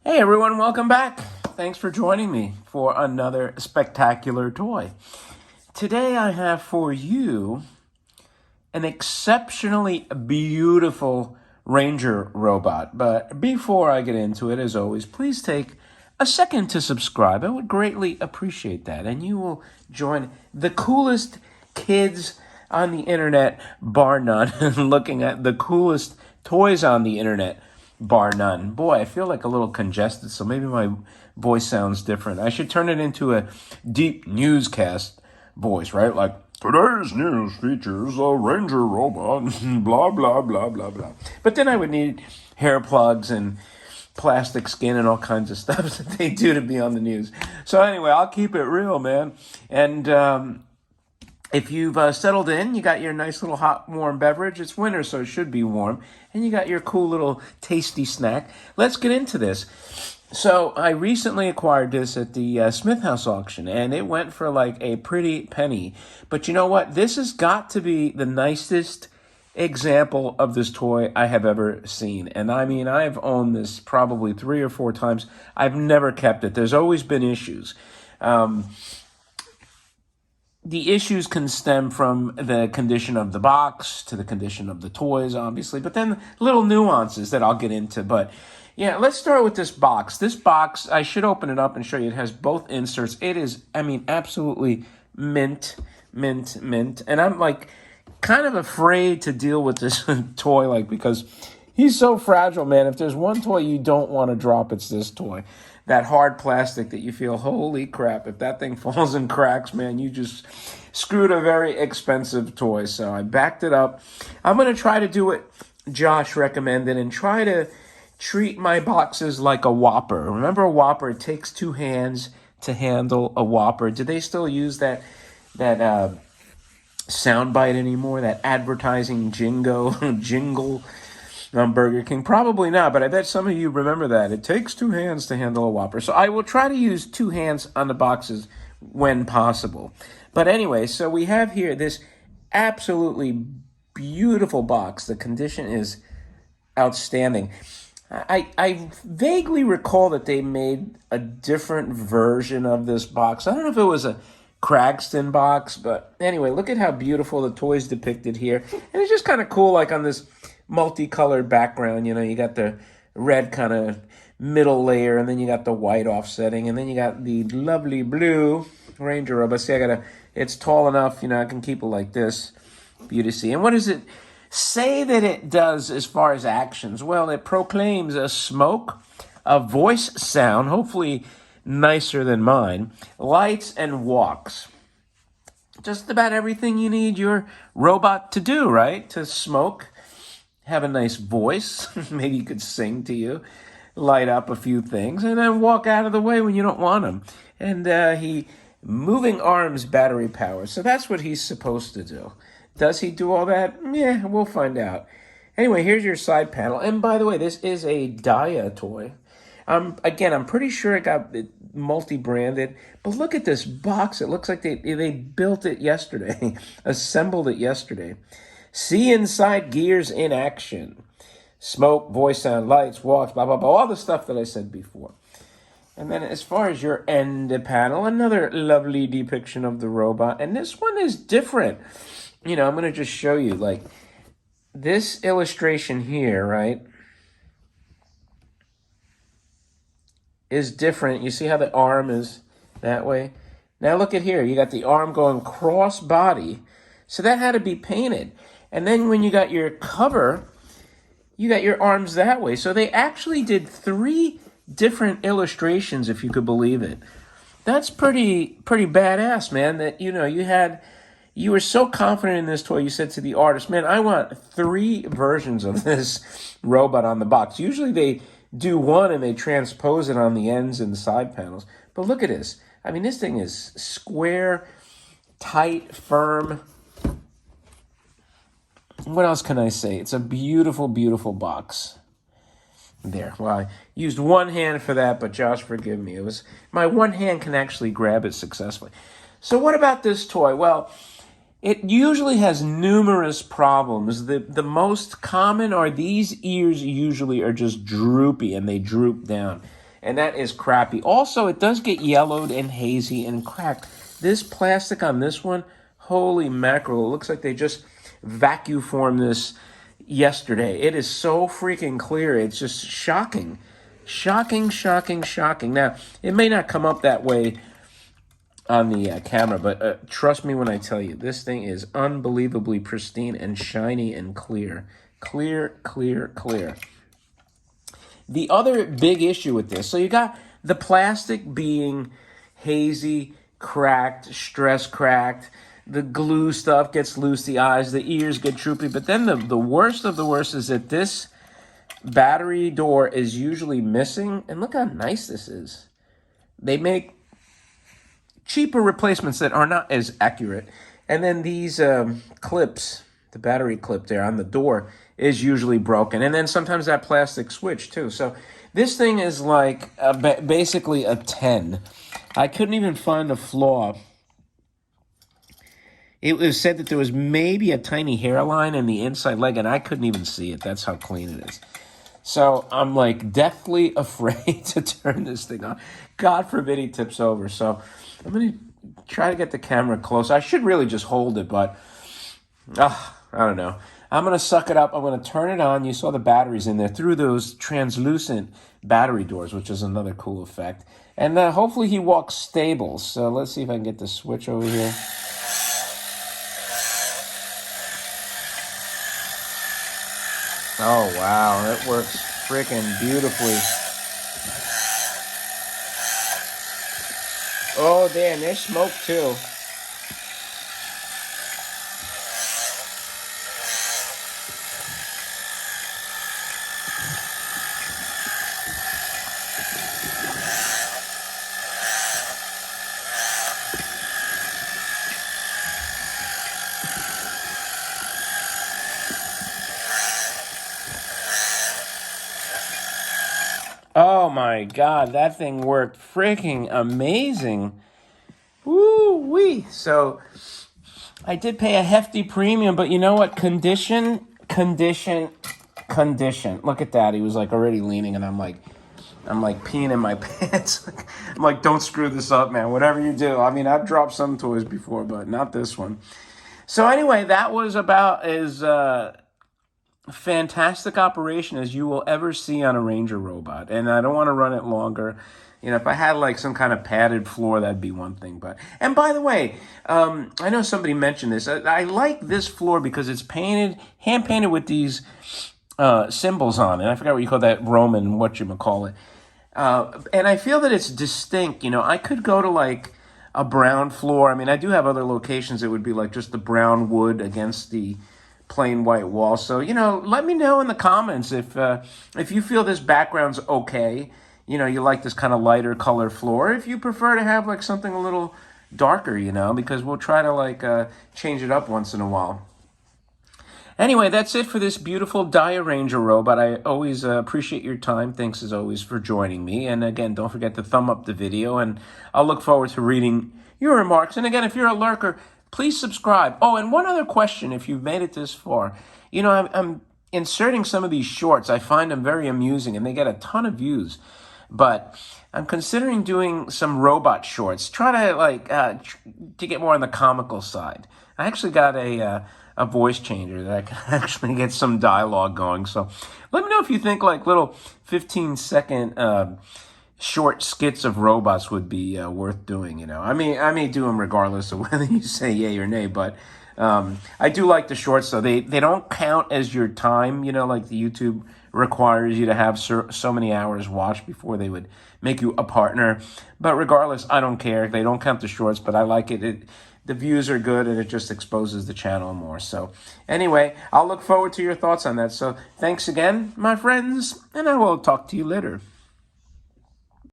Hey everyone, welcome back. Thanks for joining me for another spectacular toy. Today I have for you an exceptionally beautiful Ranger robot. But before I get into it, as always, please take a second to subscribe. I would greatly appreciate that. And you will join the coolest kids on the internet, bar none, looking at the coolest toys on the internet, bar none. Boy, I feel like a little congested, so maybe my voice sounds different. I should turn it into a deep newscast voice, right? Like, today's news features a Ranger robot, blah, blah, blah, blah, blah. But then I would need hair plugs and plastic skin and all kinds of stuff that they do to be on the news. So anyway, I'll keep it real, man. And if you've settled in, you got your nice little hot, warm beverage. It's winter, so it should be warm. And you got your cool little tasty snack. Let's get into this. So I recently acquired this at the Smith House auction, and it went for like a pretty penny. But you know what? This has got to be the nicest example of this toy I have ever seen. And I mean, I've owned this probably 3 or 4 times. I've never kept it. There's always been issues. The issues can stem from the condition of the box to the condition of the toys, obviously, but then little nuances that I'll get into. But yeah, let's start with this box. This box, I should open it up and show you. It has both inserts. It is, I mean, absolutely mint, mint, mint. And I'm like kind of afraid to deal with this toy, like, because he's so fragile, man. If there's one toy you don't want to drop, it's this toy. That hard plastic that you feel, holy crap, if that thing falls and cracks, man, you just screwed a very expensive toy. So I backed it up. I'm going to try to do what Josh recommended and try to treat my boxes like a Whopper. Remember a Whopper? It takes 2 hands to handle a Whopper. Do they still use that soundbite anymore? That advertising jingle on Burger King? Probably not, but I bet some of you remember that. It takes 2 hands to handle a Whopper. So I will try to use 2 hands on the boxes when possible. But anyway, so we have here this absolutely beautiful box. The condition is outstanding. I vaguely recall that they made a different version of this box. I don't know if it was a Kragston box, but anyway, look at how beautiful the toy's depicted here. And it's just kind of cool, like on this multicolored background. You know, you got the red kind of middle layer, and then you got the white offsetting, and then you got the lovely blue Ranger robot. See, it's tall enough, you know, I can keep it like this for you to see. And what does it say that it does as far as actions? Well, it proclaims a smoke, a voice sound, hopefully nicer than mine, lights, and walks. Just about everything you need your robot to do, right? To smoke, have a nice voice, maybe he could sing to you, light up a few things, and then walk out of the way when you don't want him. And he moving arms battery power. So that's what he's supposed to do. Does he do all that? Yeah, we'll find out. Anyway, here's your side panel. And by the way, this is a Daiya toy. Again, I'm pretty sure it got multi-branded. But look at this box. It looks like they built it yesterday, assembled it yesterday. See inside gears in action. Smoke, voice sound, lights, walks, blah, blah, blah. All the stuff that I said before. And then as far as your end panel, another lovely depiction of the robot. And this one is different. You know, I'm going to just show you, like, this illustration here, right, is different. You see how the arm is that way? Now look at here. You got the arm going cross body. So that had to be painted. And then when you got your cover, you got your arms that way. So they actually did 3 different illustrations, if you could believe it. That's pretty badass, man. That, you know, you were so confident in this toy, you said to the artist, man, I want 3 versions of this robot on the box. Usually they do one and they transpose it on the ends and the side panels. But look at this. I mean, this thing is square, tight, firm. What else can I say? It's a beautiful, beautiful box. There. Well, I used one hand for that, but Josh, forgive me. It was my one hand can actually grab it successfully. So what about this toy? Well, it usually has numerous problems. The most common are these ears usually are just droopy and they droop down. and that is crappy. Also, it does get yellowed and hazy and cracked. This plastic on this one, holy mackerel, it looks like they just vacuum formed this yesterday. It is so freaking clear. It's just shocking. Shocking, shocking, shocking. Now, it may not come up that way on the camera, but trust me when I tell you, this thing is unbelievably pristine and shiny and clear. Clear, clear, clear. The other big issue with this, so you got the plastic being hazy, cracked, stress cracked, the glue stuff gets loose, the eyes, the ears get droopy, but then the worst of the worst is that this battery door is usually missing, and look how nice this is. They make cheaper replacements that are not as accurate, and then these clips, the battery clip there on the door is usually broken, and then sometimes that plastic switch too. So this thing is like basically a 10. I couldn't even find a flaw. It was said that there was maybe a tiny hairline in the inside leg, and I couldn't even see it. That's how clean it is. So I'm like deathly afraid to turn this thing on. God forbid he tips over. So I'm going to try to get the camera close. I should really just hold it, but I don't know. I'm going to suck it up. I'm going to turn it on. You saw the batteries in there through those translucent battery doors, which is another cool effect. And hopefully he walks stable. So let's see if I can get the switch over here. Oh, wow. That works freaking beautifully. Oh, damn. There's smoke, too. Oh my God, that thing worked freaking amazing. Woo-wee. So I did pay a hefty premium, but you know what? Condition. Look at that. He was like already leaning, and I'm like peeing in my pants. I'm like, don't screw this up, man. Whatever you do. I mean, I've dropped some toys before, but not this one. So anyway, that was about as fantastic operation as you will ever see on a Ranger robot. And I don't want to run it longer. You know, if I had like some kind of padded floor, that'd be one thing. But, and by the way, I know somebody mentioned this. I like this floor because it's painted, hand painted with these symbols on it. I forgot what you call that, Roman, whatchamacallit. And I feel that it's distinct. You know, I could go to like a brown floor. I mean, I do have other locations that would be like just the brown wood against the plain white wall. So, you know, let me know in the comments if you feel this background's okay. You know, you like this kind of lighter color floor. If you prefer to have like something a little darker, you know, because we'll try to like change it up once in a while. Anyway, that's it for this beautiful Dia Ranger robot. I always appreciate your time. Thanks as always for joining me. And again, don't forget to thumb up the video, and I'll look forward to reading your remarks. And again, if you're a lurker, please subscribe. Oh, and one other question, if you've made it this far. You know, I'm inserting some of these shorts. I find them very amusing, and they get a ton of views. But I'm considering doing some robot shorts. Try to, like, to get more on the comical side. I actually got a voice changer that can actually get some dialogue going. So let me know if you think, like, little 15-second short skits of robots would be worth doing, you know. I may do them regardless of whether you say yay or nay, but I do like the shorts, so they don't count as your time, you know, like the YouTube requires you to have so many hours watched before they would make you a partner. But regardless, I don't care. They don't count the shorts, but I like it. The views are good, and it just exposes the channel more. So anyway, I'll look forward to your thoughts on that. So thanks again, my friends, and I will talk to you later.